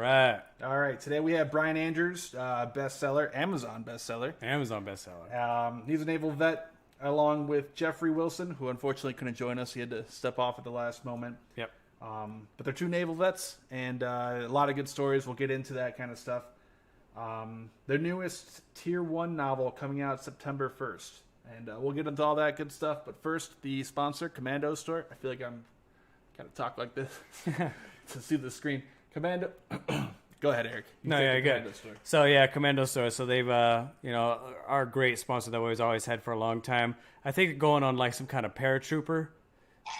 right. All right. Today we have Brian Andrews, bestseller, Amazon bestseller. Amazon bestseller. He's a naval vet, along with Jeffrey Wilson, who unfortunately couldn't join us. He had to step off at the last moment. Yep. But they're two naval vets, and a lot of good stories. We'll get into that kind of stuff. Their newest Tier 1 novel coming out September 1st. And we'll get into all that good stuff. But first, the sponsor, Commando Store. I feel like I'm kind of talk like this to see the screen. Commando. Go ahead, Eric. No, yeah, good. So yeah, Commando Store. So they've, our great sponsor that we've always had for a long time. I think going on like some kind of paratrooper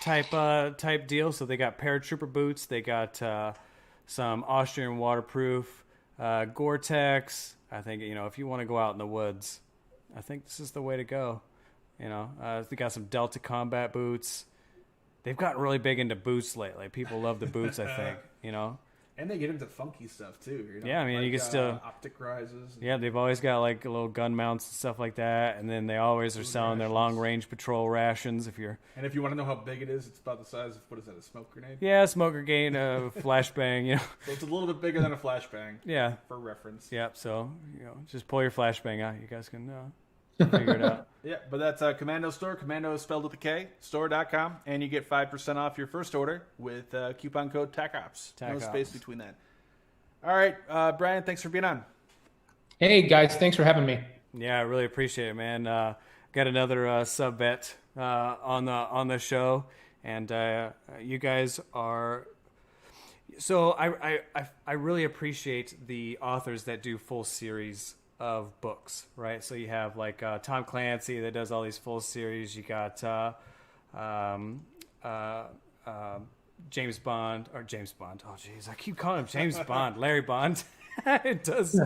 type deal. So they got paratrooper boots. They got some Austrian waterproof Gore-Tex. I think if you want to go out in the woods, I think this is the way to go. They got some Delta Combat boots. They've gotten really big into boots lately. People love the boots, I think. And they get into funky stuff too. Yeah, I mean, you can still optic rises. Yeah, they've always got like little gun mounts and stuff like that, and then they always are selling their long range patrol rations. If you want to know how big it is, it's about the size of, what is that, a smoke grenade? Yeah, smoke grenade, flashbang. So it's a little bit bigger than a flashbang. Yeah, for reference. Yeah, so just pull your flashbang out. You guys can figure it out. Yeah, but that's Commando Store. Commando is spelled with a K. Store.com, and you get 5% off your first order with coupon code TACOPS. No space between that. All right, Brian, thanks for being on. Hey guys, thanks for having me. Yeah, I really appreciate it, man. Got another sub vet on the show, and you guys are. So I really appreciate the authors that do full series of books, right? So you have like Tom Clancy that does all these full series. You got James Bond. Oh, geez, I keep calling him James Bond. Larry Bond. It does.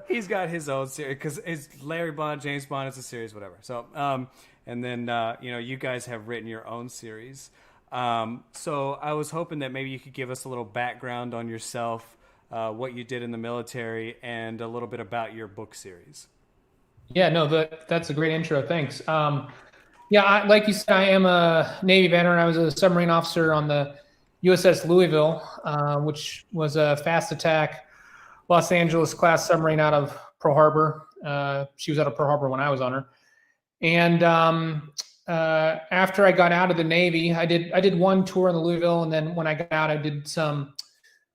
He's got his own series because it's Larry Bond, James Bond. It's a series, whatever. So, and then you guys have written your own series. So I was hoping that maybe you could give us a little background on yourself. What you did in the military, and a little bit about your book series. Yeah, no, that's a great intro. Thanks. Like you said, I am a Navy veteran. I was a submarine officer on the USS Louisville, which was a fast attack Los Angeles class submarine out of Pearl Harbor. She was out of Pearl Harbor when I was on her. And after I got out of the Navy, I did one tour in the Louisville, and then when I got out, I did some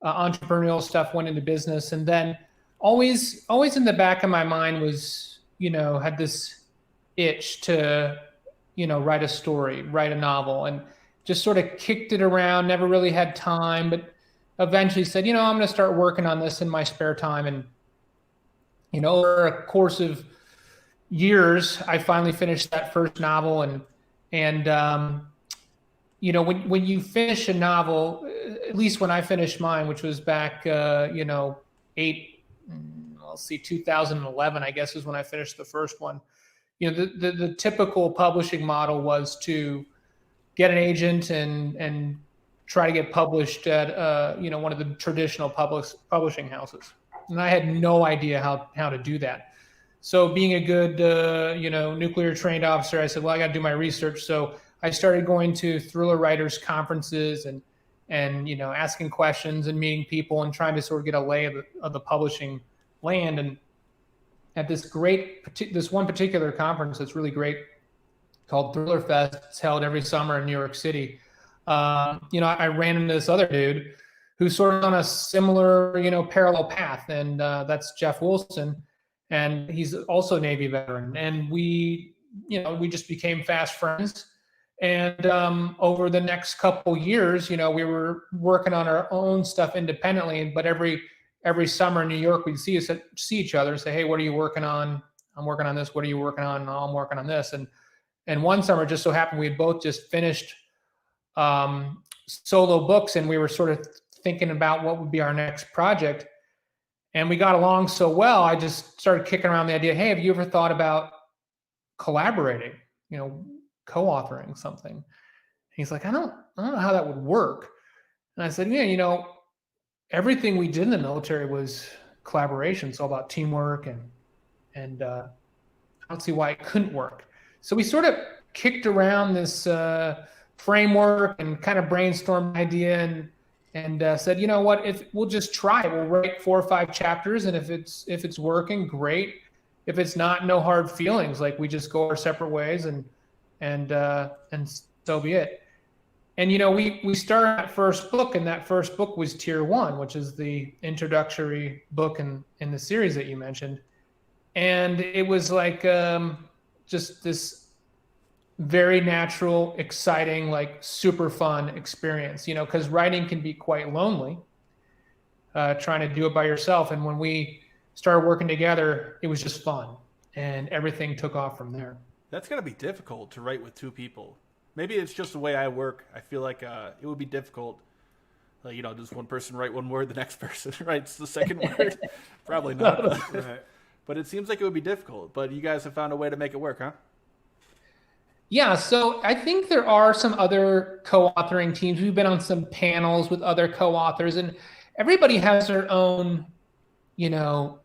entrepreneurial stuff, went into business, and then always in the back of my mind was, had this itch to, write a story, write a novel, and just sort of kicked it around, never really had time, but eventually said, I'm going to start working on this in my spare time. And, over a course of years, I finally finished that first novel. And when you finish a novel, at least when I finished mine, which was back, 2011, I guess is when I finished the first one. The typical publishing model was to get an agent and try to get published at, one of the traditional publishing houses. And I had no idea how to do that. So being a good, nuclear trained officer, I said, well, I got to do my research. So I started going to thriller writers conferences and asking questions and meeting people and trying to sort of get a lay of the publishing land. And at this one particular conference that's really great called Thriller Fest, it's held every summer in New York City. I ran into this other dude who's sort of on a similar, parallel path, and that's Jeff Wilson, and he's also a Navy veteran. And we just became fast friends. And over the next couple years, we were working on our own stuff independently. But every summer in New York, we'd see each other and say, "Hey, what are you working on? I'm working on this. What are you working on? Oh, I'm working on this." And one summer, just so happened, we had both just finished solo books, and we were sort of thinking about what would be our next project. And we got along so well, I just started kicking around the idea, "Hey, have you ever thought about collaborating? Co-authoring something?" And he's like, I don't know how that would work. And I said, yeah, everything we did in the military was collaboration. It's all about teamwork, and I don't see why it couldn't work. So we sort of kicked around this framework and kind of brainstormed an idea, and said, you know what, if we'll just try it, we'll write 4 or 5 chapters, and if it's working, great. If it's not, no hard feelings. Like, we just go our separate ways, and so be it. And we started that first book, and that first book was Tier 1, which is the introductory book in the series that you mentioned. And it was like just this very natural, exciting, like super fun experience, because writing can be quite lonely, trying to do it by yourself. And when we started working together, it was just fun, and everything took off from there. That's got to be difficult to write with 2 people. Maybe it's just the way I work. I feel like it would be difficult. Like, does one person write one word, the next person writes the second word? Probably not. Right. But it seems like it would be difficult. But you guys have found a way to make it work, huh? Yeah, so I think there are some other co-authoring teams. We've been on some panels with other co-authors, and everybody has their own,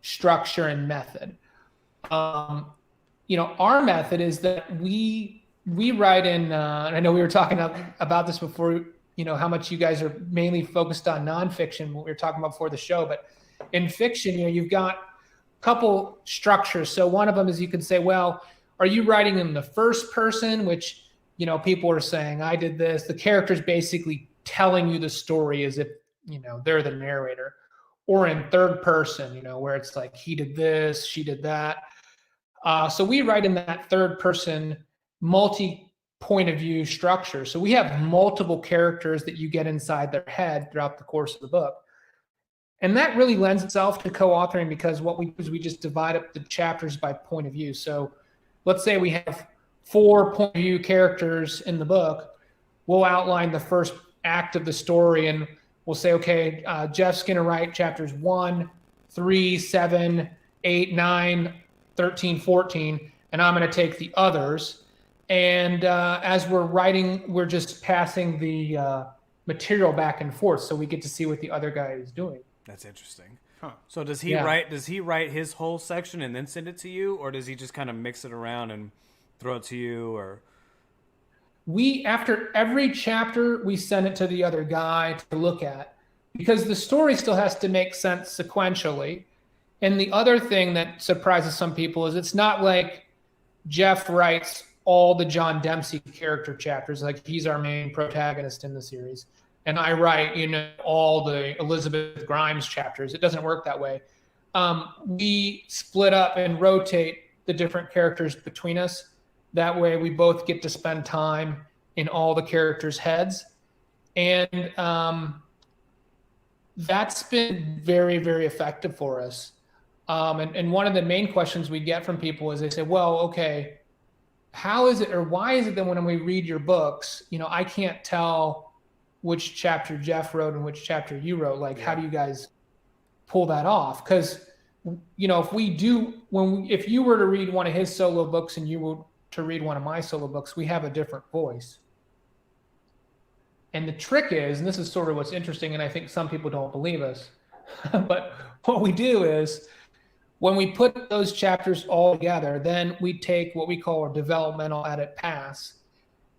structure and method. Our method is that we write in, and I know we were talking about this before, how much you guys are mainly focused on nonfiction, what we were talking about before the show, but in fiction, you've got a couple structures. So one of them is, you can say, well, are you writing in the first person, which, people are saying, I did this. The character's basically telling you the story as if, they're the narrator. Or in third person, where it's like, he did this, she did that. So we write in that third person multi-point of view structure. So we have multiple characters that you get inside their head throughout the course of the book. And that really lends itself to co-authoring, because what we do is we just divide up the chapters by point of view. So let's say we have 4 point of view characters in the book. We'll outline the first act of the story, and we'll say, okay, Jeff's going to write chapters 1, 3, 7, 8, 9, 13, 14, and I'm going to take the others. And as we're writing, we're just passing the material back and forth, so we get to see what the other guy is doing. That's interesting. Huh. So does he write his whole section and then send it to you, or does he just kind of mix it around and throw it to you? Or after every chapter, we send it to the other guy to look at, because the story still has to make sense sequentially. And the other thing that surprises some people is it's not like Jeff writes all the John Dempsey character chapters, like he's our main protagonist in the series, and I write, all the Elizabeth Grimes chapters. It doesn't work that way. We split up and rotate the different characters between us. That way we both get to spend time in all the characters' heads. And that's been very, very effective for us. And one of the main questions we get from people is they say, well, okay, how is it, or why is it that when we read your books, I can't tell which chapter Jeff wrote and which chapter you wrote? Like, how do you guys pull that off? Because, if you were to read one of his solo books and you were to read one of my solo books, we have a different voice. And the trick is, and this is sort of what's interesting, and I think some people don't believe us, but what we do is, when we put those chapters all together, then we take what we call a developmental edit pass.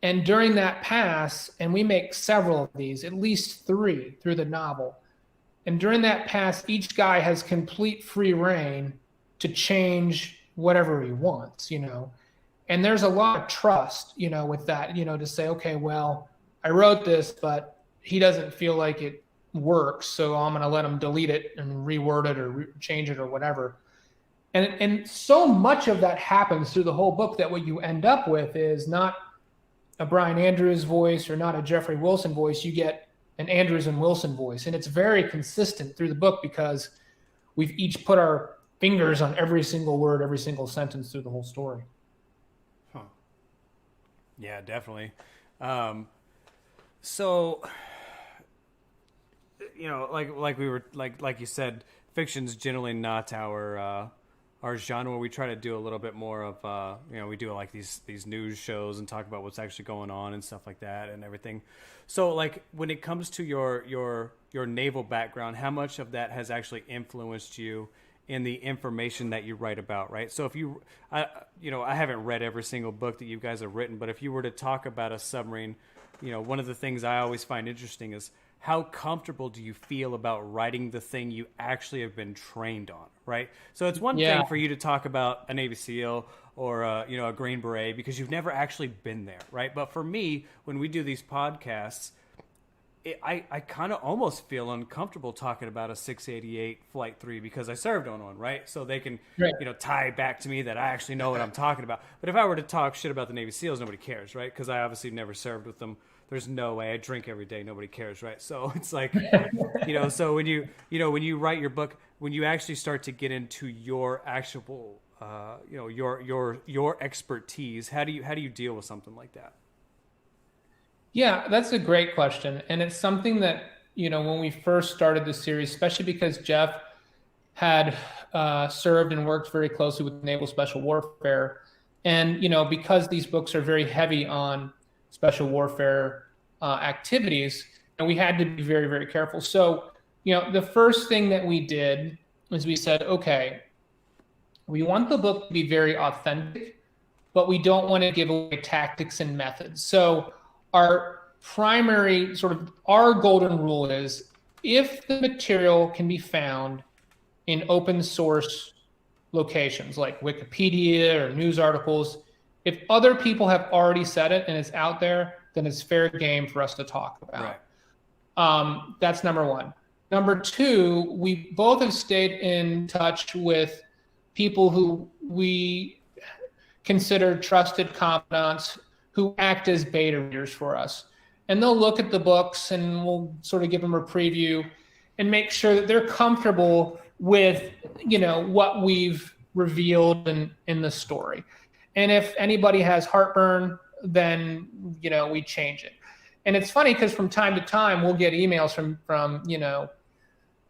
And during that pass, and we make several of these, at least 3 through the novel. And during that pass, each guy has complete free reign to change whatever he wants, And there's a lot of trust, with that, to say, okay, well, I wrote this, but he doesn't feel like it works, so I'm going to let him delete it and reword it or change it or whatever. And so much of that happens through the whole book that what you end up with is not a Brian Andrews voice or not a Jeffrey Wilson voice. You get an Andrews and Wilson voice. And it's very consistent through the book because we've each put our fingers on every single word, every single sentence through the whole story. Huh. Yeah, definitely. So, like we were like you said, fiction's generally not our genre. We try to do a little bit more of we do like these news shows and talk about what's actually going on and stuff like that and everything. So like when it comes to your naval background, how much of that has actually influenced you in the information that you write about, right? So if I haven't read every single book that you guys have written, but if you were to talk about a submarine, one of the things I always find interesting is how comfortable do you feel about writing the thing you actually have been trained on, right? So it's one thing for you to talk about a Navy SEAL or a Green Beret because you've never actually been there, right? But for me, when we do these podcasts, I kind of almost feel uncomfortable talking about a 688 Flight 3 because I served on one, right? So they can, tie back to me that I actually know what I'm talking about. But if I were to talk shit about the Navy SEALs, nobody cares, right? Because I obviously never served with them. There's no way. I drink every day. Nobody cares, right? So it's like, so when you write your book, when you actually start to get into your actual, your expertise, how do you deal with something like that? Yeah, that's a great question. And it's something that, when we first started the series, especially because Jeff had served and worked very closely with Naval Special Warfare. And, because these books are very heavy on special warfare activities, and we had to be very, very careful. So, the first thing that we did was we said, okay, we want the book to be very authentic, but we don't want to give away tactics and methods. So our primary our golden rule is if the material can be found in open source locations like Wikipedia or news articles, if other people have already said it and it's out there, then it's fair game for us to talk about. Right. That's number one. Number two, we both have stayed in touch with people who we consider trusted confidants who act as beta readers for us. And they'll look at the books and we'll sort of give them a preview and make sure that they're comfortable with, what we've revealed in the story. And if anybody has heartburn, then, we change it. And it's funny because from time to time, we'll get emails from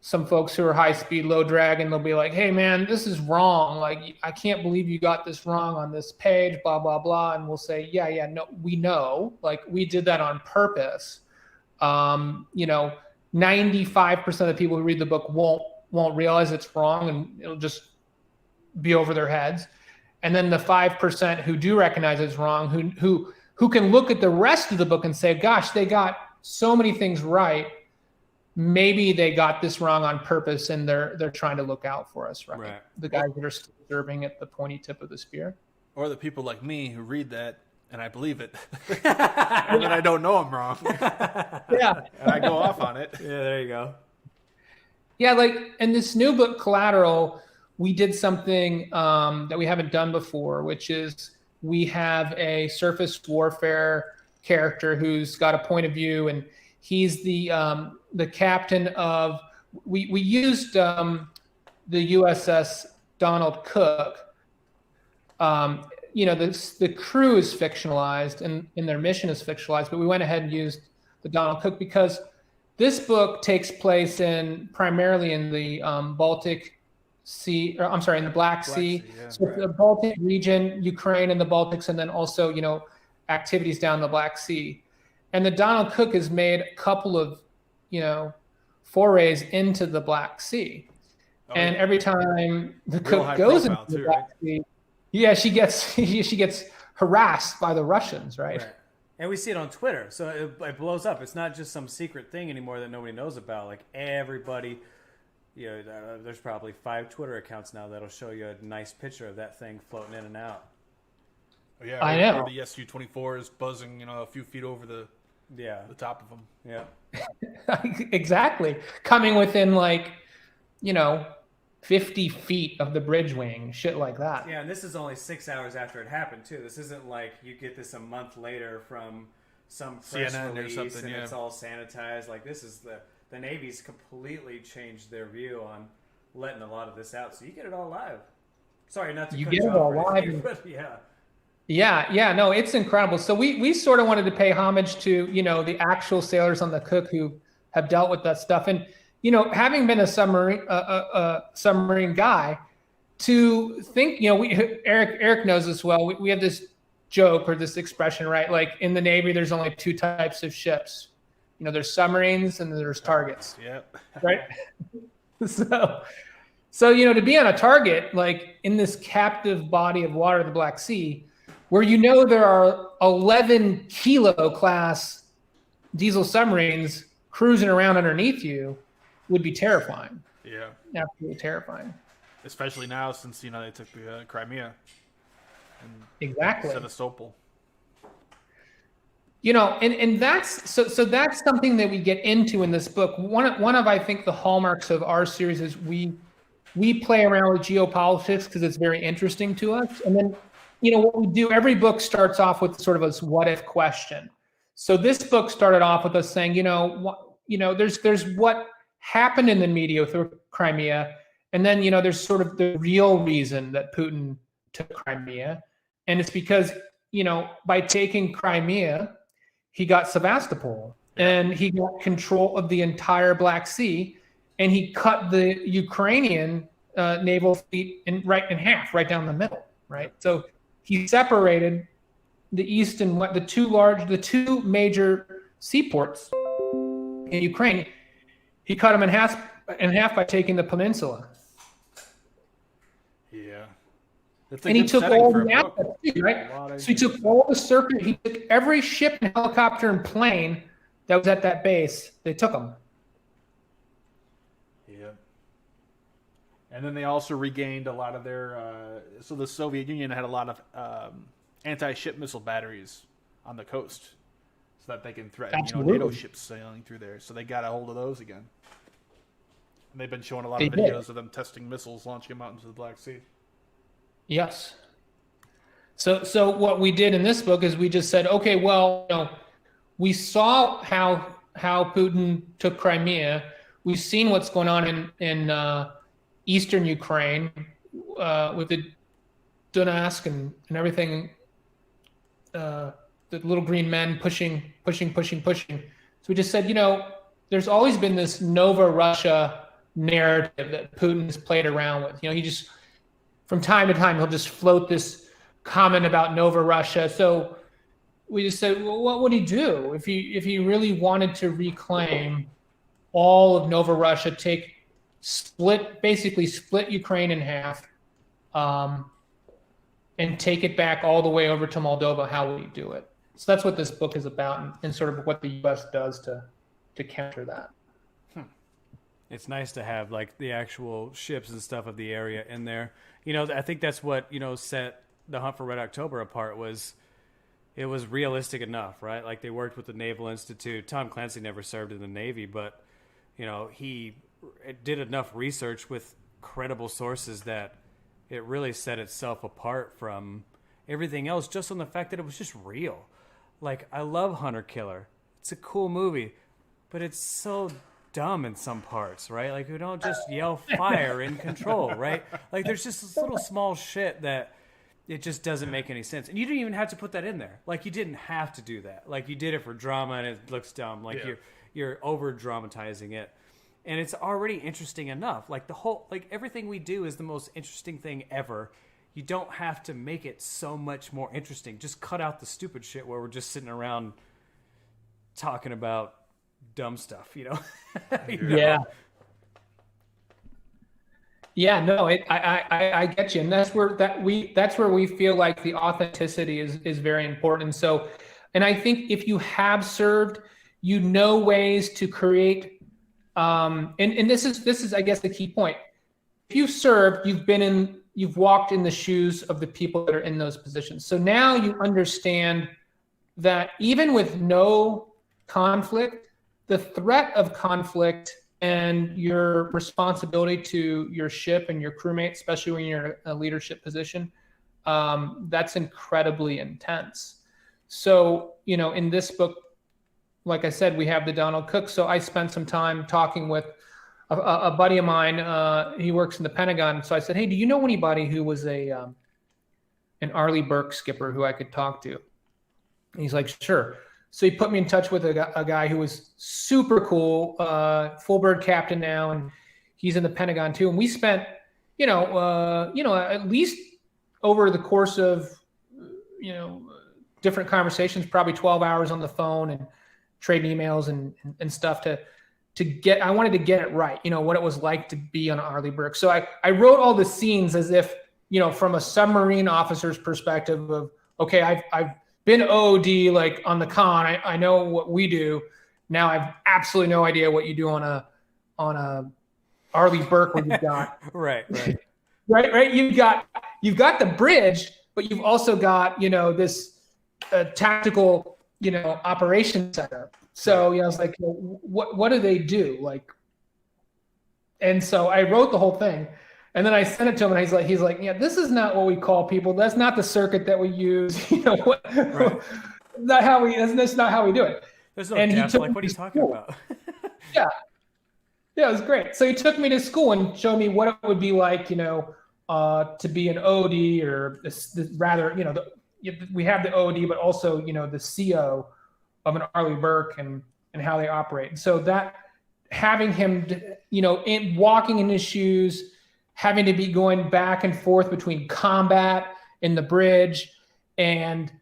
some folks who are high speed, low drag, and they'll be like, hey man, this is wrong. Like, I can't believe you got this wrong on this page, blah, blah, blah. And we'll say, yeah, no, we know, like we did that on purpose. 95% of the people who read the book won't realize it's wrong and it'll just be over their heads. And then the 5% who do recognize it's wrong, who can look at the rest of the book and say, gosh, they got so many things right. Maybe they got this wrong on purpose and they're trying to look out for us, right? The guys that are still serving at the pointy tip of the spear. Or the people like me who read that and I believe it. And then I don't know I'm wrong. Yeah. And I go off on it. Yeah, there you go. Yeah, like in this new book, Collateral, we did something that we haven't done before, which is we have a surface warfare character who's got a point of view, and he's the captain of. We used the USS Donald Cook. The crew is fictionalized and their mission is fictionalized, but we went ahead and used the Donald Cook because this book takes place primarily in the Baltic Sea, or I'm sorry, in the Black Sea. Yeah, so the Baltic region, Ukraine and the Baltics, and then also, activities down the Black Sea. And the Donald Cook has made a couple of, forays into the Black Sea. And every time the Cook goes into the Black Sea, yeah, she gets harassed by the Russians, right? And we see it on Twitter, so it blows up. It's not just some secret thing anymore that nobody knows about. Like everybody, there's probably 5 Twitter accounts now that'll show you a nice picture of that thing floating in and out. Oh, yeah, I know. The Su-24 is buzzing, a few feet over the top of them. Yeah, exactly. Coming within 50 feet of the bridge wing, shit like that. Yeah, and this is only 6 hours after it happened too. This isn't like you get this a month later from some press CNN release or something, and it's all sanitized. Like this is the Navy's completely changed their view on letting a lot of this out, so you get it all live. Sorry, not to you cut get you it all off, live, but yeah. Yeah, no, it's incredible. So we sort of wanted to pay homage to the actual sailors on the Cook who have dealt with that stuff, and having been a submarine guy, to think Eric knows this well. We have this joke or this expression, right? Like in the Navy, there's only 2 types of ships. There's submarines and there's targets. Yep. Right. So to be on a target like in this captive body of water, the Black Sea, where there are 11 kilo class diesel submarines cruising around underneath you would be terrifying. Yeah. Absolutely terrifying. Especially now since, they took the Crimea. And Exactly. Sevastopol. And that's so that's something that we get into in this book. One of I think the hallmarks of our series is we play around with geopolitics because it's very interesting to us. And then, what we do, every book starts off with sort of a what if question. So this book started off with us saying, there's what happened in the media through Crimea, and then there's sort of the real reason that Putin took Crimea, and it's because by taking Crimea, he got Sevastopol, and he got control of the entire Black Sea, and he cut the Ukrainian naval fleet in half, right down the middle, right? So he separated the east and the two major seaports in Ukraine. He cut them in half by taking the peninsula. Yeah. And he took all the assets too, right? So he took all the surface. He took every ship and helicopter and plane that was at that base. They took them. Yeah. And then they also regained a lot of their. So the Soviet Union had a lot of anti-ship missile batteries on the coast, so that they can threaten NATO ships sailing through there. So they got a hold of those again. And they've been showing a lot of videos of them testing missiles, launching them out into the Black Sea. Yes. So what we did in this book is we just said, okay, well, we saw how Putin took Crimea. We've seen what's going on in eastern Ukraine with the Donetsk and everything. The little green men pushing. So we just said, there's always been this Nova Russia narrative that Putin has played around with. He just, from time to time, he'll just float this comment about Nova Russia. So we just said, well, what would he do if he really wanted to reclaim all of Nova Russia, basically split Ukraine in half, and take it back all the way over to Moldova? How would he do it? So that's what this book is about, and sort of what the U.S. does to counter that. It's nice to have like the actual ships and stuff of the area in there. I think that's what, set the Hunt for Red October apart it was realistic enough, right? Like they worked with the Naval Institute. Tom Clancy never served in the Navy, but, he did enough research with credible sources that it really set itself apart from everything else just on the fact that it was just real. Like, I love Hunter Killer. It's a cool movie, but it's so dumb in some parts, right? Like, we don't just yell fire in Control, right? Like, there's just this little small shit that it just doesn't make any sense. And you didn't even have to put that in there. Like, you didn't have to do that. Like, you did it for drama and it looks dumb. Like, you're over dramatizing it. And it's already interesting enough. Like, everything we do is the most interesting thing ever. You don't have to make it so much more interesting. Just cut out the stupid shit where we're just sitting around talking about dumb stuff, Yeah. Yeah, no, I get you, and that's where we feel like the authenticity is very important. So, and I think if you have served, ways to create, and this is I guess the key point. If you've served, you've walked in the shoes of the people that are in those positions. So now you understand that even with no conflict, the threat of conflict and your responsibility to your ship and your crewmates, especially when you're in a leadership position, that's incredibly intense. So, in this book, like I said, we have the Donald Cook. So I spent some time talking with a buddy of mine. He works in the Pentagon. So I said, hey, do you know anybody who was an Arleigh Burke skipper who I could talk to? And he's like, sure. So he put me in touch with a guy who was super cool, full bird captain now, and he's in the Pentagon too. And we spent, at least over the course of, different conversations, probably 12 hours on the phone and trading emails and stuff to get. I wanted to get it right, what it was like to be on Arleigh Burke. So I wrote all the scenes as if, from a submarine officer's perspective of, okay, I've been OD like on the con. I know what we do, Now I have absolutely no idea what you do on a Arleigh Burke when you've got Right. right. You've got the bridge, but you've also got this tactical operations center. So I was like, what do they do? Like, and so I wrote the whole thing, and then I sent it to him, and he's like, yeah, this is not what we call people. That's not the circuit that we use. Right. That's not how we do it. There's no And he depth. took Like, me what are you to talking school. about? Yeah, it was great. So he took me to school and showed me what it would be like, to be an OD, or rather, we have the OD, but also, the CO of an Arleigh Burke and how they operate. So that having him, walking in his shoes, having to be going back and forth between combat in the bridge and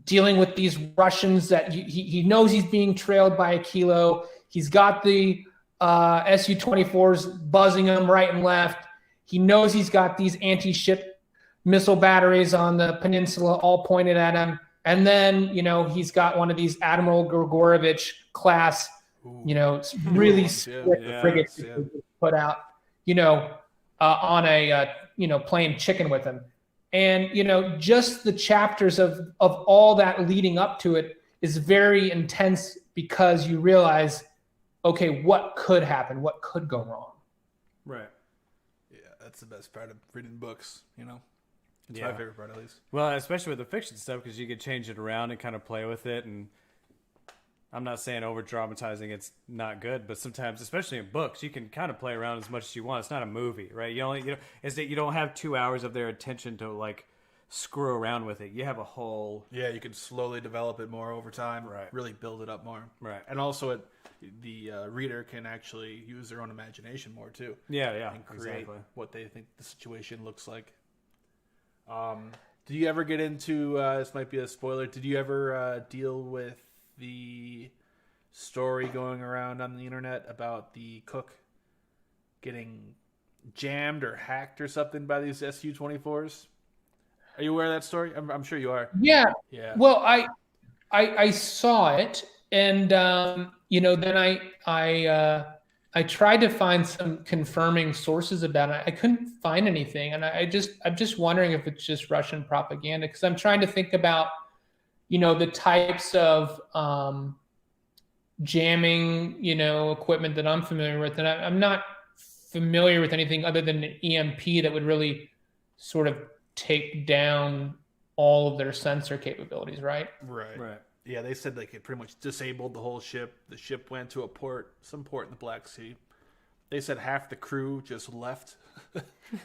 dealing with these Russians that he knows he's being trailed by a kilo. He's got the Su-24s buzzing him right and left. He knows he's got these anti-ship missile batteries on the peninsula all pointed at him. And then, he's got one of these Admiral Grigorovich class, really slick frigates put out, on a, playing chicken with him. And, just the chapters of all that leading up to it is very intense, because you realize, okay, what could happen? What could go wrong? Right. Yeah, that's the best part of reading books, It's Yeah. my favorite part, at least. Well, especially with the fiction stuff, because you could change it around and kind of play with it. And I'm not saying over dramatizing it's not good, but sometimes, especially in books, you can kind of play around as much as you want. It's not a movie, right? Is that you don't have 2 hours of their attention to like screw around with it. You have a whole Yeah, you can slowly develop it more over time. Right. Really build it up more. Right. And also, the reader can actually use their own imagination more too. yeah And create exactly. what they think the situation looks like. Did you ever get into? This might be a spoiler. Did you ever deal with the story going around on the internet about the cook getting jammed or hacked or something by these Su-24s? Are you aware of that story? I'm sure you are. Yeah. Yeah. Well, I saw it, and then I tried to find some confirming sources about it. I couldn't find anything, and I'm just wondering if it's just Russian propaganda, because I'm trying to think about the types of jamming equipment that I'm familiar with, and I'm not familiar with anything other than an EMP that would really sort of take down all of their sensor capabilities, right? Right. Yeah, they said like it pretty much disabled the whole ship. The ship went to some port in the Black Sea. They said half the crew just left.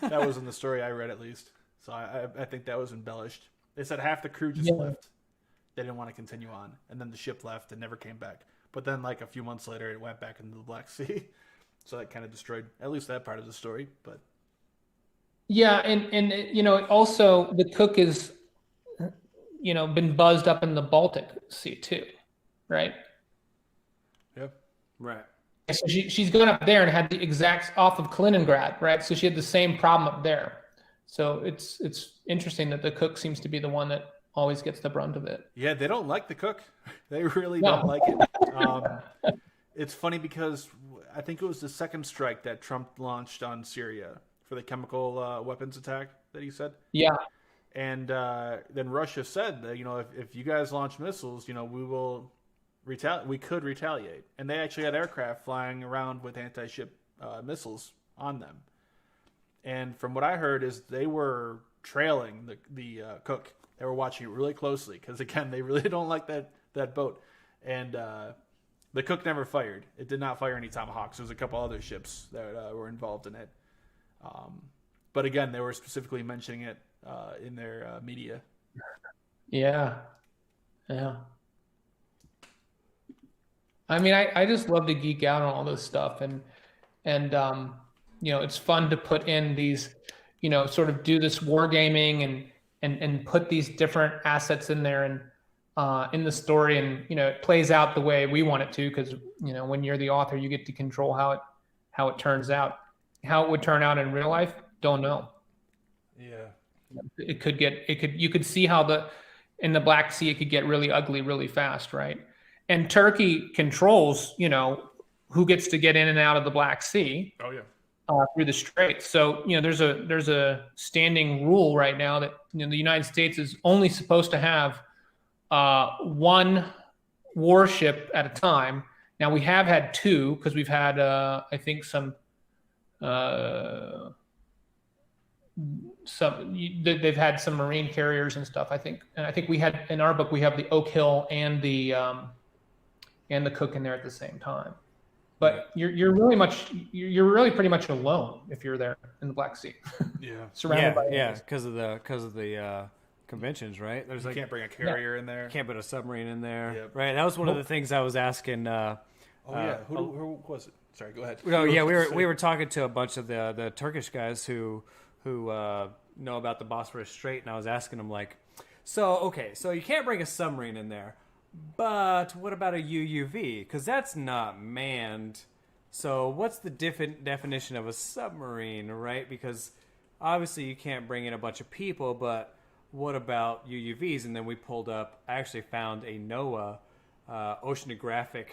That was in the story I read, at least. So I think that was embellished. They said half the crew just left. They didn't want to continue on. And then the ship left and never came back. But then like a few months later, it went back into the Black Sea. So that kind of destroyed at least that part of the story. But yeah, and also the cook is been buzzed up in the Baltic Sea too, right? Yep. Right. So she's gone up there and had the exact off of Kaliningrad, right? So she had the same problem up there. So it's interesting that the cook seems to be the one that always gets the brunt of it. Yeah, they don't like the cook. They really don't like it. It's funny because I think it was the second strike that Trump launched on Syria for the chemical weapons attack that he said. Yeah. And then Russia said that, if you guys launch missiles, we will we could retaliate. And they actually had aircraft flying around with anti-ship missiles on them. And from what I heard is they were trailing the cook. They were watching it really closely because, again, they really don't like that boat. And the cook never fired. It did not fire any Tomahawks. There was a couple other ships that were involved in it. But again, they were specifically mentioning it in their media. Yeah. I mean, I just love to geek out on all this stuff, and it's fun to put in these, sort of do this wargaming and put these different assets in there and in the story, and it plays out the way we want it to, because when you're the author, you get to control how it turns out. How it would turn out in real life, don't know. Yeah. You could see how in the Black Sea it could get really ugly really fast, right? and Turkey controls, who gets to get in and out of the Black Sea. Oh yeah. Through the Straits. So there's a standing rule right now that the United States is only supposed to have one warship at a time. Now we have had two because we've had I think they've had some marine carriers and stuff. I think we had in our book we have the Oak Hill and the Cook in there at the same time. But you're really pretty much alone if you're there in the Black Sea. Yeah. Surrounded by because of the conventions, right? There's You can't bring a carrier in there. can't put a submarine in there, Yep. right? That was one of the things I was asking. Who was it? Sorry, go ahead. No, yeah, we were talking to a bunch of the Turkish guys who know about the Bosphorus Strait, and I was asking them like, so you can't bring a submarine in there. But what about a UUV? Because that's not manned. So what's the definition of a submarine, right? Because obviously you can't bring in a bunch of people, but what about UUVs? And then we pulled up, I actually found a NOAA oceanographic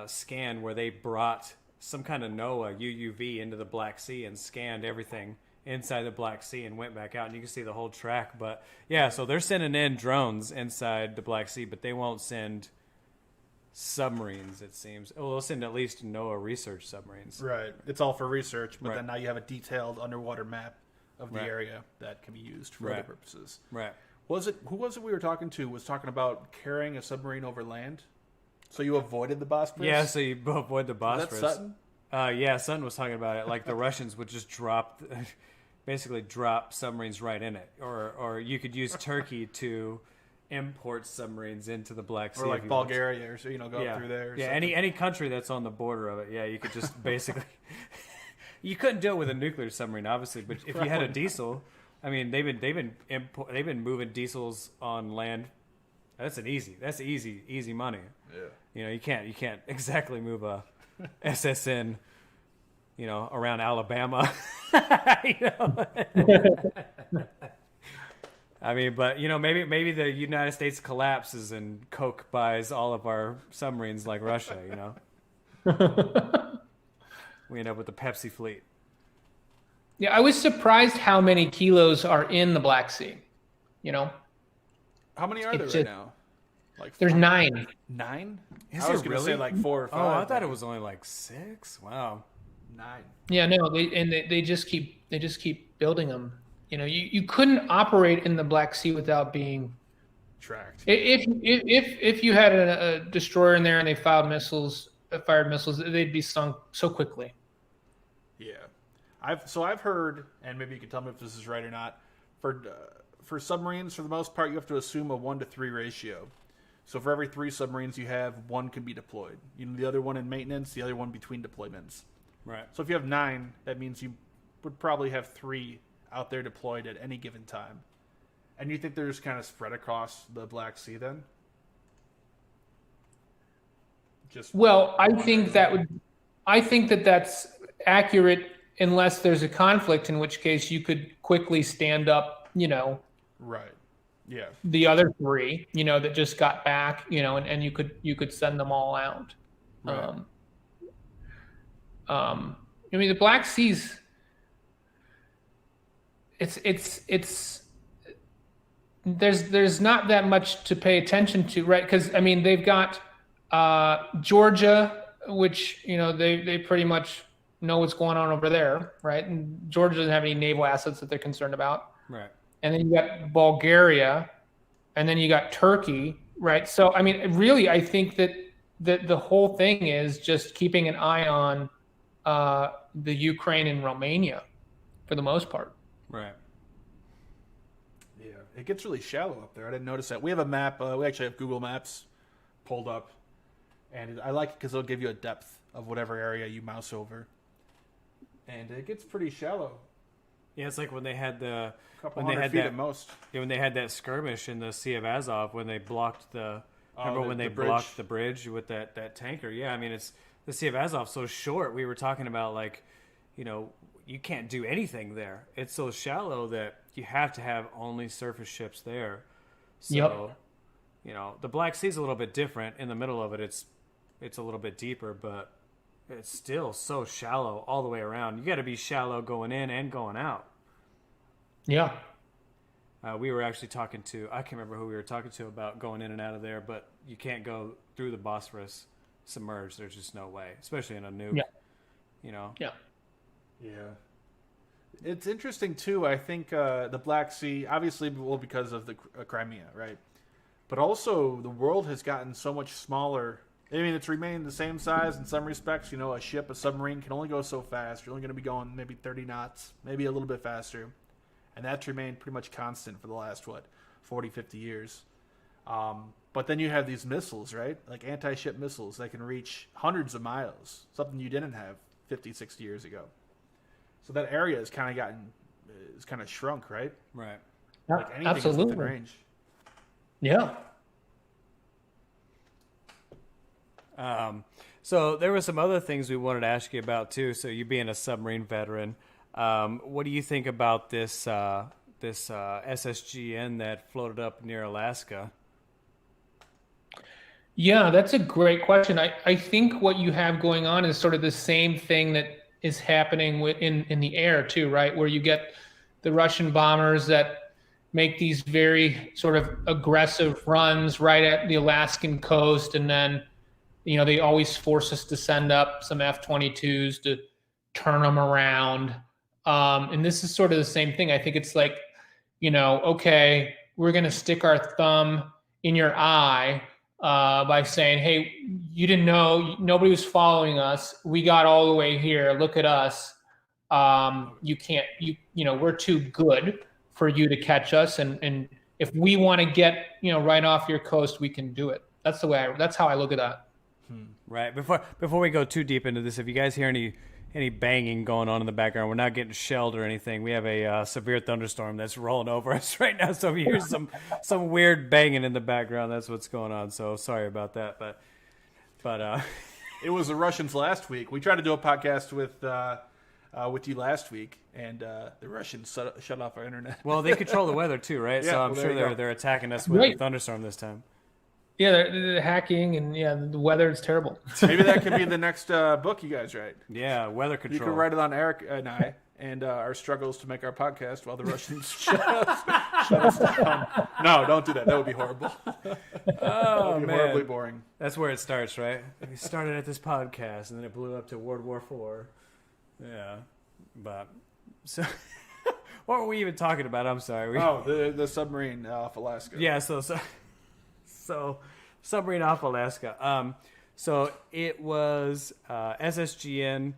scan where they brought some kind of NOAA UUV into the Black Sea and scanned everything inside the Black Sea and went back out, and you can see the whole track. But yeah, so they're sending in drones inside the Black Sea, but they won't send submarines, it seems. Well, they'll send at least NOAA research submarines. Right. It's all for research, but Right. then now you have a detailed underwater map of the Right. area that can be used for Right. other purposes. Right. Who was it we were talking to was talking about carrying a submarine over land? So you avoided the Bosporus? Yeah, so you avoid the Is that Bosphorus. Sutton? Yeah, Sutton was talking about it. Like the Russians would just basically drop submarines right in it, or you could use Turkey to import submarines into the Black Sea, Or like if you want. Bulgaria, or so go up through there. Or yeah, something. any country that's on the border of it. Yeah, you could just basically. You couldn't do it with a nuclear submarine, obviously, but if you had a diesel, I mean, they've been moving diesels on land. That's easy money. Yeah. You can't exactly move a SSN, around Alabama. I mean, but maybe the United States collapses and Coke buys all of our submarines like Russia. We end up with the Pepsi fleet. Yeah, I was surprised how many kilos are in the Black Sea. How many are there It's right just- now? Like There's 9. 9? Is I was there going to say really? like 4 or 5. Oh, I thought it was only like 6. Wow. 9. Yeah, no, they just keep building them. You couldn't operate in the Black Sea without being. Tracked. If you had a destroyer in there and they fired missiles, they'd be sunk so quickly. Yeah, I've heard, and maybe you can tell me if this is right or not. For submarines, for the most part, you have to assume a 1-to-3 ratio. So for every 3 submarines you have, 1 can be deployed. The other one in maintenance, the other one between deployments. Right. So if you have 9, that means you would probably have 3 out there deployed at any given time. And you think they're just kind of spread across the Black Sea then? Well, I think that's accurate unless there's a conflict, in which case you could quickly stand up, Right. Yeah. the other 3, that just got back, and you could send them all out. Right. I mean, the Black Sea's it's there's not that much to pay attention to, right? Because I mean, they've got Georgia, which they pretty much know what's going on over there, right? And Georgia doesn't have any naval assets that they're concerned about. Right. And then you got Bulgaria, and then you got Turkey, right? So I mean, really, I think that the whole thing is just keeping an eye on the Ukraine and Romania, for the most part. Right. Yeah, it gets really shallow up there. I didn't notice that. We have a map. We actually have Google Maps pulled up, and I like it because it'll give you a depth of whatever area you mouse over, and it gets pretty shallow. Yeah, it's like when they had A couple when they hundred had feet that at most. when they had that skirmish in the Sea of Azov when they blocked the. Remember when they the bridge. blocked the bridge with that tanker? Yeah, I mean it's the Sea of Azov so short. We were talking about like, you can't do anything there. It's so shallow that you have to have only surface ships there. So, Yep. you know, the Black Sea is a little bit different. In the middle of it, it's a little bit deeper, but it's still so shallow all the way around. You got to be shallow going in and going out. Yeah. We were actually talking to, I can't remember who we were talking to about going in and out of there, but you can't go through the Bosphorus submerged. There's just no way, especially in a nuke. Yeah. You know? Yeah. Yeah. It's interesting, too. I think the Black Sea, obviously, well, because of the Crimea, right? But also, the world has gotten so much smaller. I mean, it's remained the same size in some respects. You know, a submarine can only go so fast. You're only going to be going maybe 30 knots, maybe a little bit faster. And that's remained pretty much constant for the last, 40, 50 years. But then you have these missiles, right? Like anti-ship missiles that can reach hundreds of miles, something you didn't have 50, 60 years ago. So that area has kind of shrunk, right? Right. Like anything Absolutely. is within range. Yeah. So there were some other things we wanted to ask you about too. So you being a submarine veteran, what do you think about this SSGN that floated up near Alaska? Yeah, that's a great question. I think what you have going on is sort of the same thing that is happening in the air too, right? Where you get the Russian bombers that make these very sort of aggressive runs right at the Alaskan coast, and then, you know, they always force us to send up some F-22s to turn them around. And this is sort of the same thing. I think it's like, you know, okay, we're going to stick our thumb in your eye by saying, hey, you didn't know, nobody was following us. We got all the way here. Look at us. You can't, you know, we're too good for you to catch us. And if we want to get, you know, right off your coast, we can do it. That's how I look at that. Right. Before we go too deep into this, if you guys hear any banging going on in the background, we're not getting shelled or anything. We have a severe thunderstorm that's rolling over us right now. So if you hear some weird banging in the background, that's what's going on. So sorry about that. But It was the Russians last week. We tried to do a podcast with you last week, and the Russians shut off our internet. well, they control the weather too, right? Yeah, so I'm well, sure there you go. they're attacking us with Right. a thunderstorm this time. Yeah, they're hacking, and yeah, the weather is terrible. Maybe that could be the next book you guys write. Yeah, weather You control. could write it on Eric and I and our struggles to make our podcast while the Russians shut us down. No, don't do that. That would be horrible. Oh, It'd be man. horribly boring. That's where it starts, right? We started at this podcast, and then it blew up to World War IV. Yeah, but so what were we even talking about? I'm sorry. The submarine off Alaska. Yeah, so submarine off Alaska. So it was SSGN.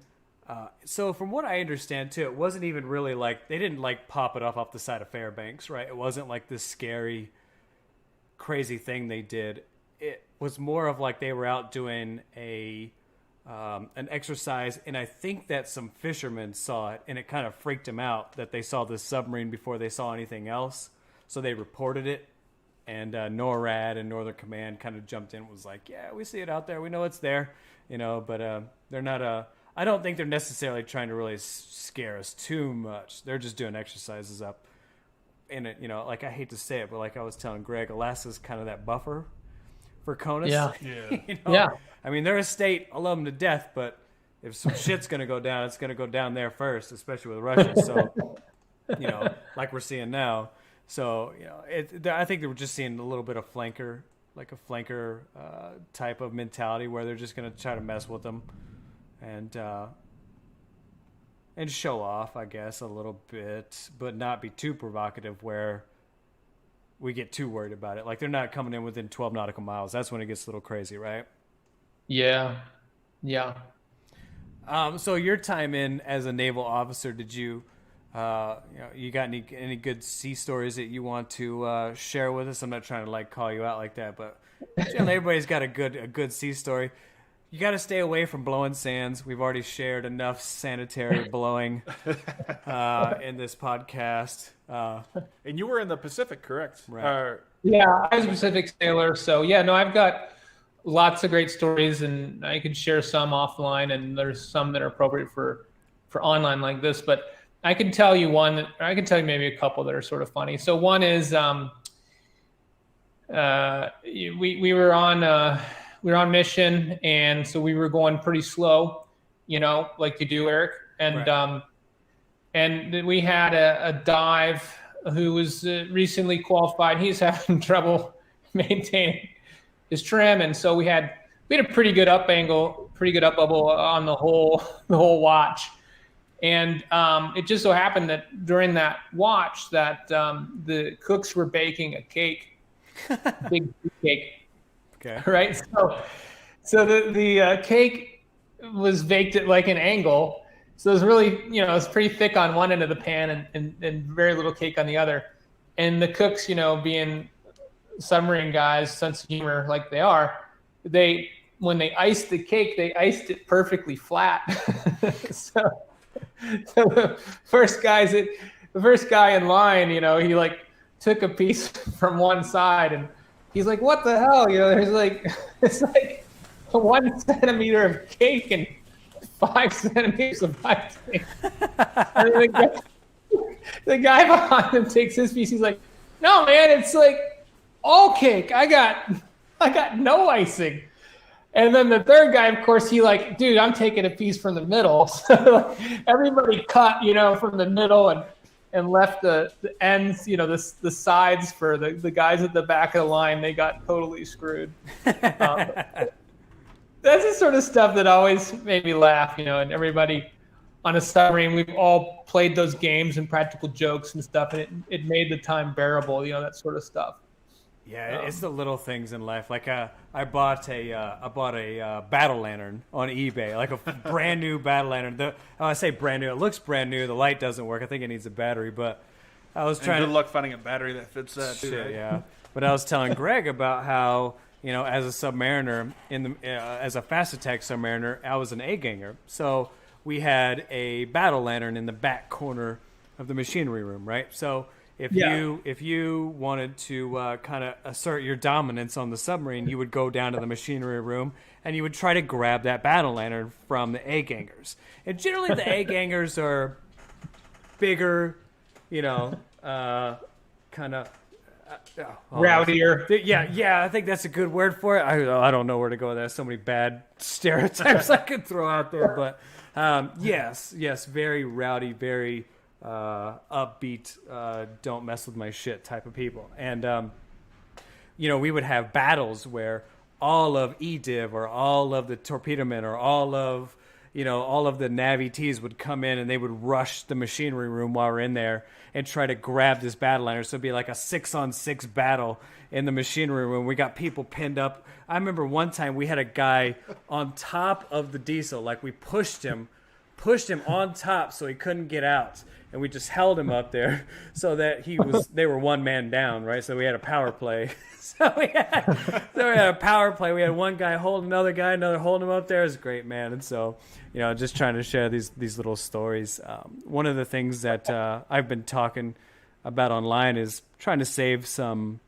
So from what I understand too, it wasn't even really like they didn't like pop it off the side of Fairbanks, right? It wasn't like this scary, crazy thing they did. It was more of like they were out doing an exercise, and I think that some fishermen saw it, and it kind of freaked them out that they saw this submarine before they saw anything else. So they reported it. And NORAD and Northern Command kind of jumped in and was like, yeah, we see it out there. We know it's there, you know, but they're not I don't think they're necessarily trying to really scare us too much. They're just doing exercises up in it, you know, like I hate to say it, but like I was telling Greg, Alaska's kind of that buffer for CONUS. Yeah. You know? Yeah. I mean, they're a state, I love them to death, but if some shit's going to go down, it's going to go down there first, especially with the Russians. So, you know, like we're seeing now. So, you know, I think they were just seeing a little bit of flanker type of mentality where they're just going to try to mess with them and show off, I guess, a little bit, but not be too provocative where we get too worried about it. Like they're not coming in within 12 nautical miles. That's when it gets a little crazy, right? Yeah. Yeah. So your time in as a naval officer, did you you got any good sea stories that you want to share with us? I'm not trying to like call you out like that, but generally everybody's got a good sea story. You got to stay away from blowing sands. We've already shared enough sanitary blowing in this podcast. And you were in the Pacific, correct? Right. Yeah, I was a Pacific sailor, so yeah, no, I've got lots of great stories, and I could share some offline, and there's some that are appropriate for online like this, but I can tell you one, or I can tell you maybe a couple that are sort of funny. So one is we were on mission, and so we were going pretty slow, like you do, Eric. And Right. and we had a dive who was recently qualified. He's having trouble maintaining his trim, and so we had a pretty good up angle, pretty good up bubble on the whole watch. And it just so happened that during that watch that the cooks were baking a cake, big cake, Okay. right? So the cake was baked at like an angle. So it was really, it's pretty thick on one end of the pan and very little cake on the other. And the cooks, being submarine guys, sense of humor like they are, when they iced the cake, they iced it perfectly flat. so the first guy in line, he like took a piece from one side and he's like, "What the hell?" There's like it's like 1 centimeter of cake and 5 centimeters of icing. And the guy behind him takes his piece. He's like, "No, man, it's like all cake. I got no icing." And then the third guy, of course, he like, "Dude, I'm taking a piece from the middle." So everybody cut, from the middle and left the ends, the sides for the guys at the back of the line. They got totally screwed. That's the sort of stuff that always made me laugh, and everybody on a submarine, we've all played those games and practical jokes and stuff, and it made the time bearable, that sort of stuff. Yeah, it's the little things in life. Like I bought a battle lantern on eBay, like a brand new battle lantern. I say brand new. It looks brand new. The light doesn't work. I think it needs a battery. But I was trying. Good luck finding a battery that fits that too. Shit, right? yeah. But I was telling Greg about how as a submariner as a fast attack submariner, I was an A-ganger. So we had a battle lantern in the back corner of the machinery room, right? So if you wanted to kind of assert your dominance on the submarine, you would go down to the machinery room and you would try to grab that battle lantern from the A-gangers. And generally the A-gangers are bigger, kind of Rowdier. Yeah, I think that's a good word for it. I don't know where to go with that. So many bad stereotypes I could throw out there, but yes, very rowdy, very upbeat, don't mess with my shit type of people. And we would have battles where all of EDIV or all of the torpedo men or all of the Navy Ts would come in and they would rush the machinery room while we're in there and try to grab this battle liner. So it'd be like a 6-on-6 battle in the machinery room. We got people pinned up. I remember one time we had a guy on top of the diesel, like we pushed him on top so he couldn't get out. And we just held him up there so that they were one man down, right? So we had a power play. So we had a power play. We had one guy holding another holding him up there. It was great, man. And so, just trying to share these little stories. One of the things that I've been talking about online is trying to save some,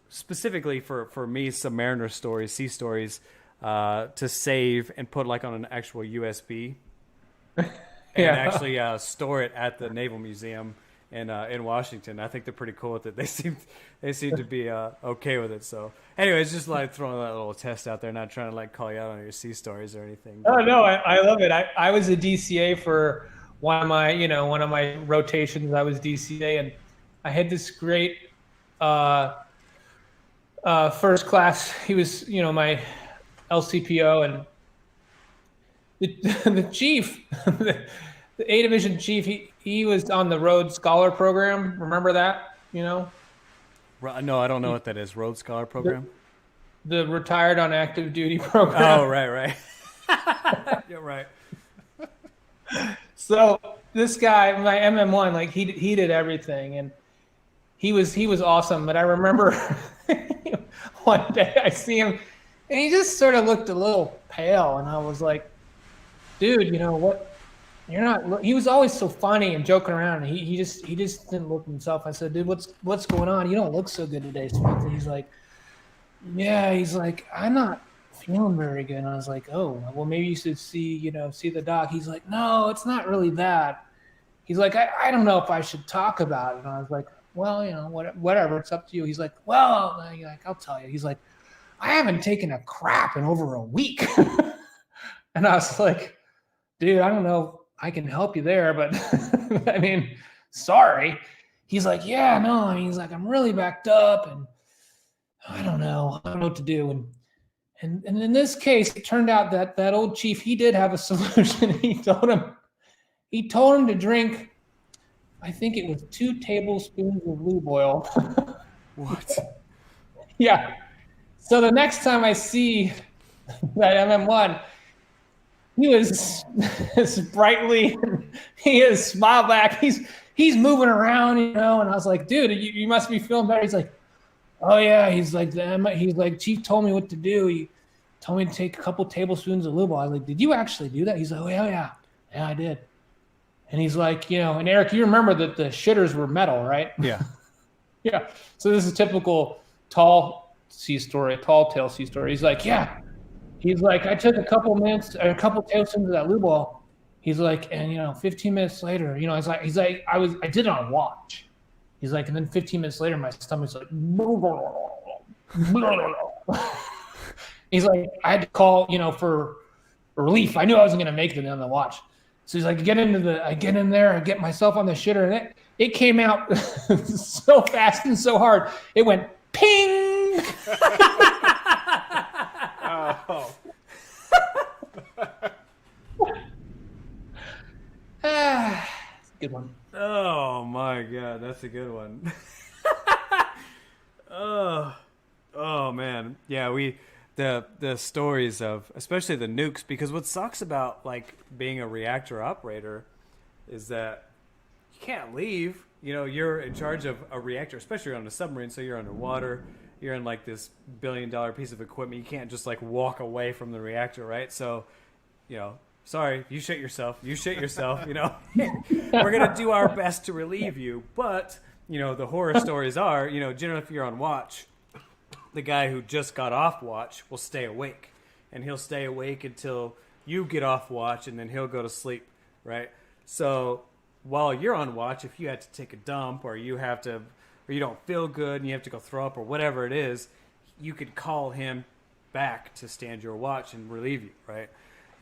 specifically for me, submariner stories, sea stories, to save and put like on an actual USB. And actually store it at the Naval Museum in Washington. I think they're pretty cool with it. They seem to be okay with it. So, anyways, just like throwing that little test out there, not trying to like call you out on your sea stories or anything. Oh no, I love it. I was a DCA for one of my rotations. I was DCA, and I had this great first class. He was my LCPO, and the chief, the A Division chief, he was on the Rhodes Scholar Program. Remember that? No, I don't know what that is. Rhodes Scholar Program? The retired on active duty program. Oh, right. You're right. So this guy, my MM1, like he did everything, and he was awesome. But I remember one day I see him, and he just sort of looked a little pale, and I was like, dude, what? You're not. He was always so funny and joking around. And he just didn't look himself. I said, dude, what's going on? You don't look so good today, Smith. And he's like, yeah. He's like, I'm not feeling very good. And I was like, oh, well, maybe you should see the doc. He's like, no, it's not really that. He's like, I don't know if I should talk about it. And I was like, well, whatever, it's up to you. He's like, well, like, I'll tell you. He's like, I haven't taken a crap in over a week. And I was like, dude, I don't know if I can help you there, but I mean, sorry. He's like, yeah, no. He's like, I'm really backed up and I don't know what to do. And in this case, it turned out that old chief, he did have a solution. He told him to drink, I think it was 2 tablespoons of lube oil. What? Yeah. So the next time I see that MM1, he was sprightly. He is smile back. He's moving around, and I was like, dude, you must be feeling better. He's like, oh yeah. He's like, Chief told me what to do. He told me to take a couple tablespoons of lube oil. I was like, did you actually do that? He's like, oh yeah, I did. And he's like, and Eric, you remember that the shitters were metal, right? Yeah. Yeah. So this is a typical tall tale sea story. He's like, yeah. He's like, I took a couple tablespoons of that lube oil. He's like, and 15 minutes later, he's like, I did it on watch. He's like, and then 15 minutes later, my stomach's like, he's like, I had to call, for relief. I knew I wasn't gonna make it on the watch. So he's like, I get in there, I get myself on the shitter, and it came out so fast and so hard. It went ping. Oh. Good one. Oh my god, that's a good one. Oh man, yeah. The stories of especially the nukes, because what sucks about like being a reactor operator is that you can't leave. You're in charge of a reactor, especially on a submarine, so you're underwater. You're in like this $1 billion piece of equipment. You can't just like walk away from the reactor, right? So, sorry, you shit yourself. We're going to do our best to relieve you. But, the horror stories are, generally if you're on watch, the guy who just got off watch will stay awake. And he'll stay awake until you get off watch, and then he'll go to sleep, right? So while you're on watch, if you had to take a dump or you don't feel good and you have to go throw up or whatever it is, you could call him back to stand your watch and relieve you, right?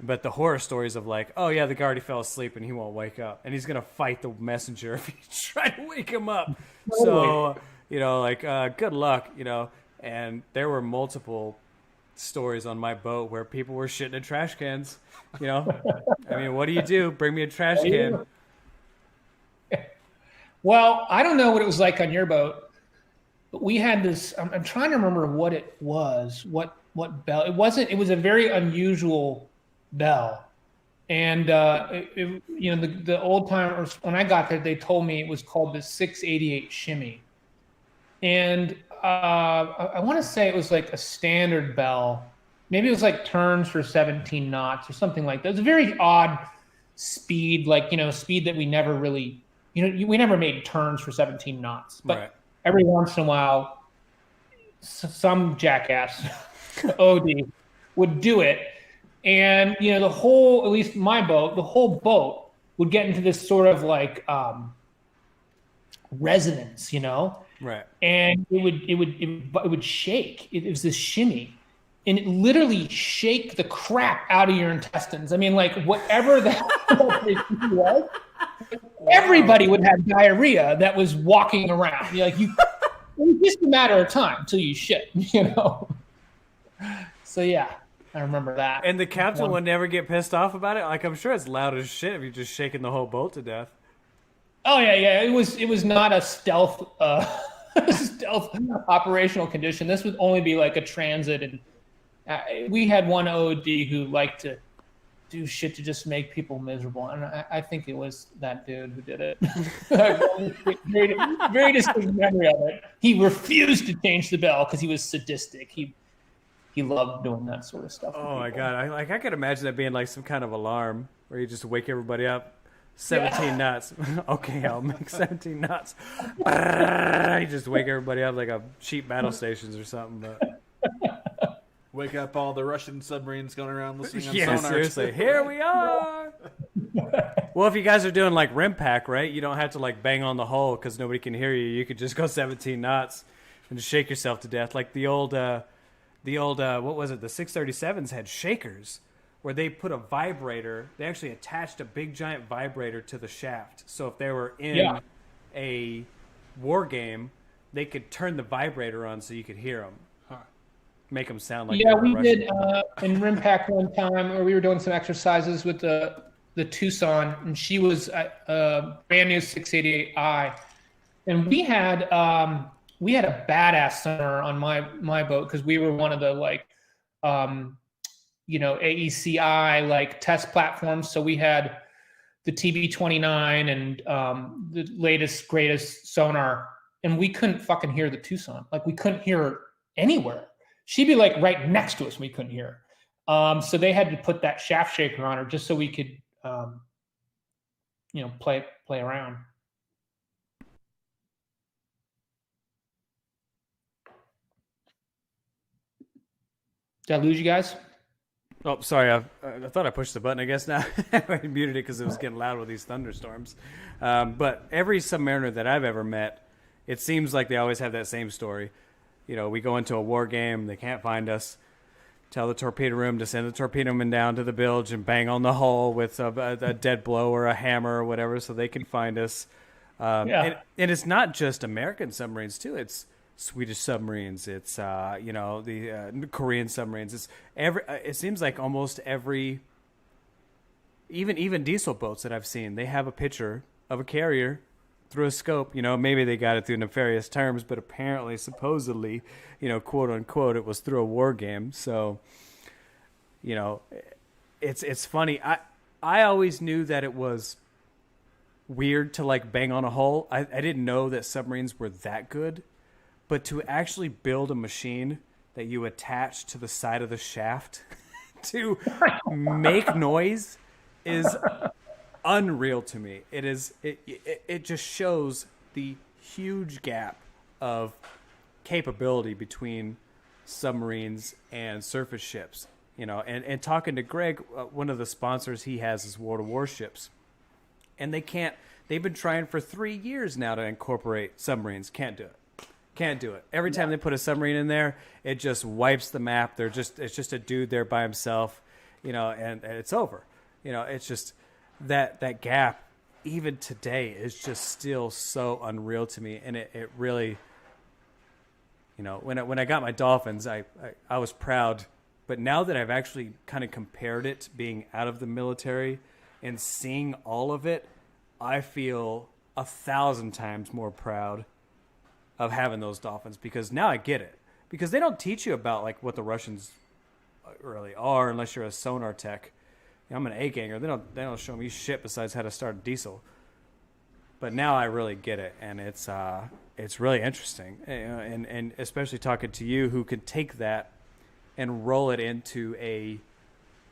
But the horror stories of like, oh yeah, the guy already fell asleep and he won't wake up, and he's gonna fight the messenger if you try to wake him up. So good luck, And there were multiple stories on my boat where people were shitting in trash cans. I mean, what do you do? Bring me a trash can. Well, I don't know what it was like on your boat, but we had this. I'm trying to remember what it was. What bell? It wasn't. It was a very unusual bell, and the old timers when I got there, they told me it was called the 688 shimmy, and I want to say it was like a standard bell. Maybe it was like turns for 17 knots or something like that. It was a very odd speed, speed that we never really. We never made turns for 17 knots, but right. Every once in a while, some jackass OD would do it. And, at least my boat, the whole boat would get into this sort of like resonance, Right. And it would shake. It was this shimmy. And it literally shake the crap out of your intestines. I mean, like whatever the hell it was, everybody would have diarrhea that was walking around. It was just a matter of time till you shit, So yeah, I remember that. And the captain would never get pissed off about it. Like I'm sure it's loud as shit if you're just shaking the whole boat to death. Oh yeah. It was not a stealth operational condition. This would only be like a transit, and we had one OD who liked to do shit to just make people miserable, and I think it was that dude who did it. very, very distinct memory of it. He refused to change the bell because he was sadistic. He loved doing that sort of stuff. Oh my god! I could imagine that being like some kind of alarm where you just wake everybody up. 17 knots. Okay, I'll make 17 knots. You just wake everybody up like a cheap battle stations or something. But wake up all the Russian submarines going around listening on yeah, sonar. Seriously, here we are. Well, if you guys are doing like rim pack, right, you don't have to like bang on the hull because nobody can hear you. You could just go 17 knots and just shake yourself to death. Like the old what was it? The 637s had shakers where they put a vibrator. They actually attached a big giant vibrator to the shaft. So if they were in a war game, they could turn the vibrator on so you could hear them. Make them sound like we did in rim pack one time, or we were doing some exercises with the Tucson, and she was a brand new 688i, and we had a badass sonar on my boat because we were one of the like AECI like test platforms. So we had the TB29 and the latest greatest sonar, and we couldn't fucking hear the Tucson. Like we couldn't hear her anywhere. She'd be like right next to us and we couldn't hear her. So they had to put that shaft shaker on her just so we could play around. Did I lose you guys? Oh, sorry. I thought I pushed the button. I guess now I muted it because it was getting loud with these thunderstorms. But every submariner that I've ever met, it seems like they always have that same story. We go into a war game, they can't find us. Tell the torpedo room to send the torpedo man down to the bilge and bang on the hull with a dead blow or a hammer or whatever so they can find us. And it's not just American submarines, too. It's Swedish submarines. It's, the Korean submarines. It seems like almost every, even diesel boats that I've seen, they have a picture of a carrier through a scope. Maybe they got it through nefarious terms, but apparently, supposedly, quote unquote, it was through a war game. So, it's funny. I always knew that it was weird to like bang on a hull. I didn't know that submarines were that good, but to actually build a machine that you attach to the side of the shaft to make noise is unreal to me. It just shows the huge gap of capability between submarines and surface ships. And talking to Greg, one of the sponsors he has is World of Warships, and they've been trying for 3 years now to incorporate submarines. Can't do it. Every time they put a submarine in there, it just wipes the map. It's just a dude there by himself, and it's over. It's just that gap, even today, is just still so unreal to me. And it really, when I got my Dolphins, I was proud. But now that I've actually kind of compared it being out of the military and seeing all of it, I feel 1,000 times more proud of having those Dolphins, because now I get it. Because they don't teach you about like what the Russians really are unless you're a sonar tech. I'm an A-ganger. They don't show me shit besides how to start a diesel. But now I really get it, and it's really interesting, and especially talking to you, who can take that and roll it into a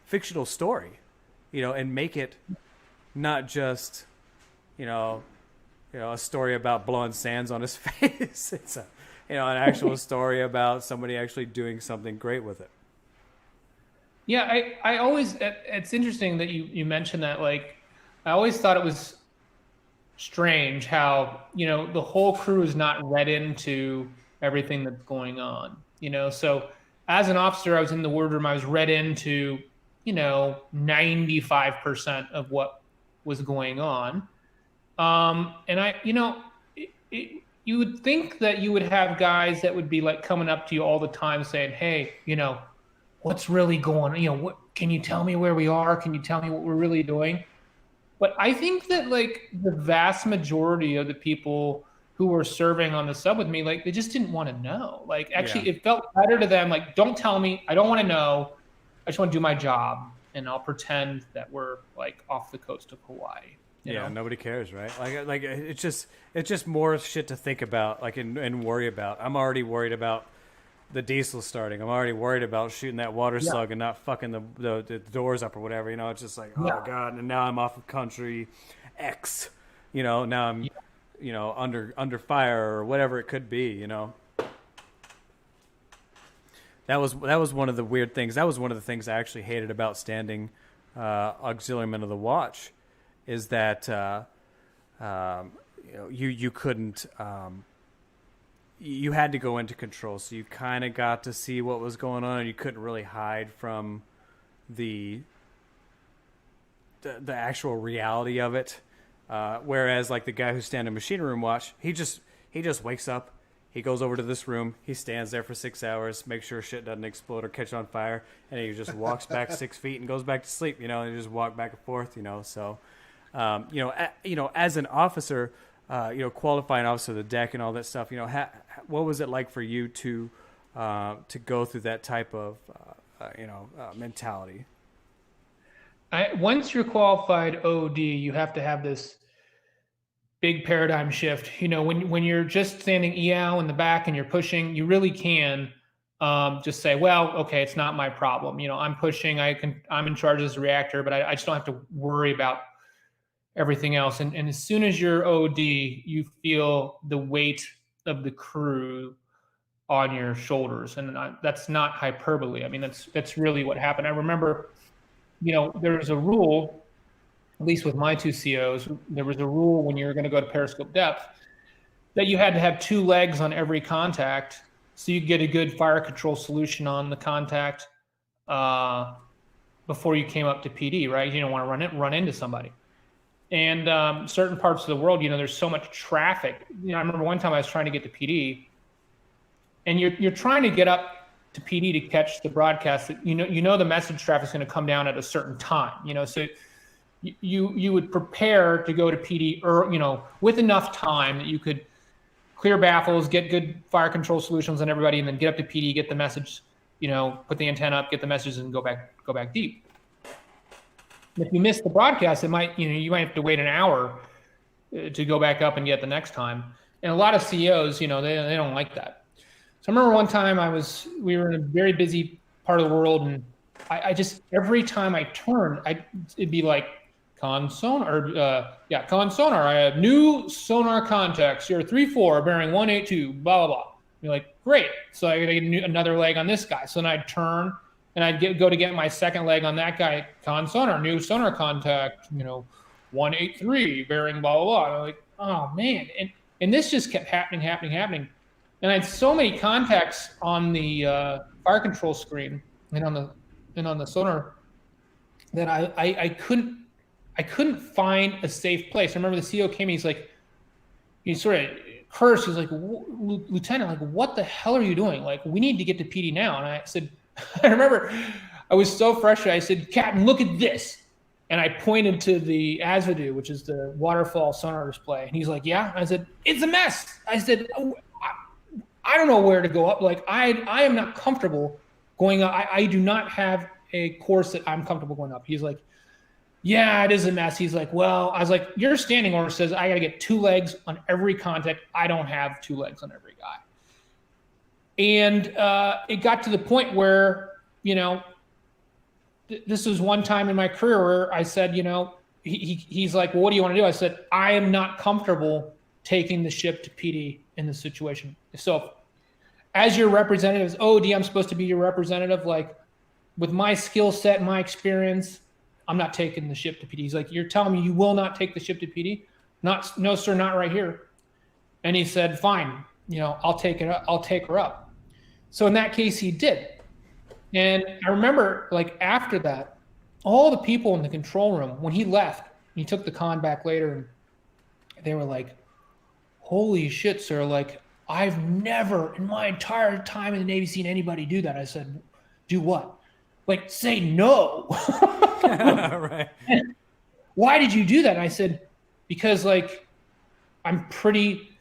fictional story, and make it not just, a story about blowing sands on his face. It's an actual story about somebody actually doing something great with it. Yeah, I always, it's interesting that you mentioned that. Like, I always thought it was strange how, the whole crew is not read into everything that's going on, So as an officer, I was in the wardroom, I was read into, 95% of what was going on. And I, you would think that you would have guys that would be like coming up to you all the time saying, hey, what's really going on? What can you tell me where we are? Can you tell me what we're really doing? But I think that like the vast majority of the people who were serving on the sub with me, like they just didn't want to know. Like actually It felt better to them. Like, don't tell me, I don't want to know. I just want to do my job, and I'll pretend that we're like off the coast of Hawaii. You know? Nobody cares, right? Like it's just more shit to think about, like and worry about. I'm already worried about the diesel starting. I'm already worried about shooting that water slug and not fucking the doors up or whatever. It's just like, oh god, and now I'm off of country X. Now I'm under fire or whatever it could be. That was one of the weird things. That was one of the things I actually hated about standing auxiliary man of the watch, is that you couldn't you had to go into control, so you kind of got to see what was going on, and you couldn't really hide from the actual reality of it. Whereas like the guy who's standing machinery room watch, he just wakes up, he goes over to this room, he stands there for 6 hours, makes sure shit doesn't explode or catch on fire, and he just walks back 6 feet and goes back to sleep. And you just walk back and forth. So, as an officer, qualifying officer of the deck and all that stuff. What was it like for you to go through that type of mentality? Once you're qualified OD, you have to have this big paradigm shift. When you're just standing EL in the back and you're pushing, you really can just say, well, okay, it's not my problem. I'm pushing, I'm in charge of this reactor, but I just don't have to worry about everything else. And as soon as you're OD, you feel the weight of the crew on your shoulders. And that's not hyperbole. I mean, that's really what happened. I remember, there was a rule, at least with my two COs, there was a rule when you were going to go to periscope depth that you had to have 2 legs on every contact so you get a good fire control solution on the contact before you came up to PD, right? You don't want to run into somebody. And certain parts of the world, there's so much traffic. I remember one time I was trying to get to PD, and you're trying to get up to PD to catch the broadcast. That the message traffic is going to come down at a certain time. So you would prepare to go to PD, with enough time that you could clear baffles, get good fire control solutions on everybody, and then get up to PD, get the message, put the antenna up, get the messages, and go back deep. If you miss the broadcast, it might, you might have to wait an hour to go back up and get the next time. And a lot of CEOs, they don't like that. So I remember one time we were in a very busy part of the world, and I just, every time I turned, it'd be like, con sonar, I have new sonar contacts. You're 3-4 bearing 182, blah, blah, blah. You're like, great. So I got to get another leg on this guy. So then I'd turn, and I'd go to get my second leg on that guy, con sonar, new sonar contact, 183, bearing blah, blah, blah. I'm like, oh, man. And this just kept happening. And I had so many contacts on the fire control screen and on the sonar that I couldn't find a safe place. I remember the CEO came, he sort of cursed. He's like, Lieutenant, like, what the hell are you doing? Like, we need to get to PD now. And I said, I remember I was so frustrated. I said, Captain, look at this. And I pointed to the Azimuth, which is the waterfall sonar display. And he's like, yeah. I said, it's a mess. I said, I don't know where to go up. Like, I am not comfortable going up. I do not have a course that I'm comfortable going up. He's like, yeah, it is a mess. He's like, well, I was like, your standing order says I got to get 2 legs on every contact. I don't have 2 legs on every guy. And it got to the point where, this was one time in my career where I said, he's like, well, what do you want to do? I said, I am not comfortable taking the ship to PD in this situation. So as your representative, as OD, I'm supposed to be your representative. Like, with my skill set, my experience, I'm not taking the ship to PD. He's like, you're telling me you will not take the ship to PD? No, sir, not right here. And he said, fine, I'll take it up. I'll take her up. So in that case, he did. And I remember, like, after that, all the people in the control room, when he left, he took the con back later, and they were like, holy shit, sir. Like, I've never in my entire time in the Navy seen anybody do that. I said, do what? Like, say no. Right. Why did you do that? And I said, because, like, I'm pretty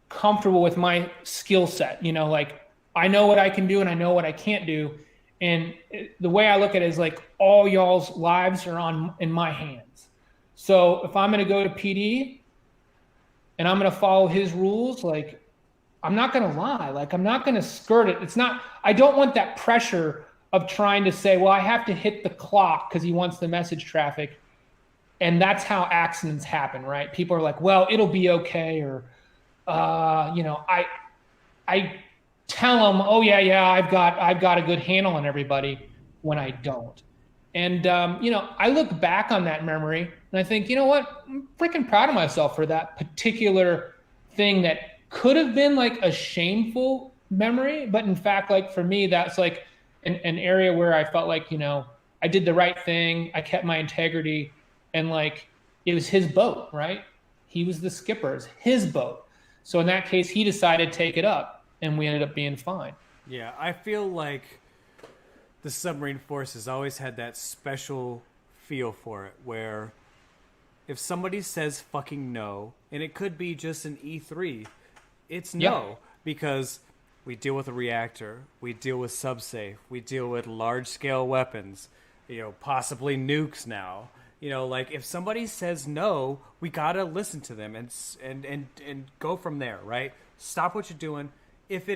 comfortable with my skill set. Like, I know what I can do and I know what I can't do. And the way I look at it is, like, all y'all's lives are in my hands. So if I'm going to go to PD and I'm going to follow his rules, like, I'm not going to lie. Like, I'm not going to skirt it. I don't want that pressure of trying to say, well, I have to hit the clock because he wants the message traffic. And that's how accidents happen, right? People are like, well, it'll be okay. Or, I tell them, oh yeah, I've got a good handle on everybody, when I don't. And, I look back on that memory and I think, you know what? I'm freaking proud of myself for that particular thing that could have been like a shameful memory. But in fact, like for me, that's like an area where I felt like, I did the right thing. I kept my integrity, and like it was his boat, right? He was the skipper, it's his boat. So in that case, he decided to take it up and we ended up being fine. Yeah, I feel like the submarine force has always had that special feel for it where if somebody says fucking no, and it could be just an E3, it's no, because we deal with a reactor, we deal with subsafe, we deal with large scale weapons, possibly nukes now. Like if somebody says no, we gotta listen to them and go from there, right? Stop what you're doing. If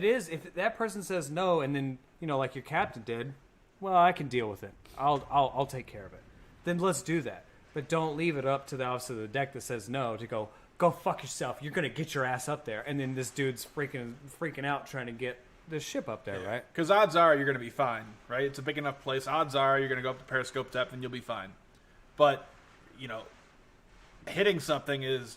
that person says no, and then like your captain did, well, I can deal with it. I'll take care of it. Then let's do that. But don't leave it up to the officer of the deck that says no to go fuck yourself. You're gonna get your ass up there, and then this dude's freaking out trying to get the ship up there, right? Because odds are you're going to be fine, right? It's a big enough place. Odds are you're going to go up to periscope depth and you'll be fine. But, hitting something is,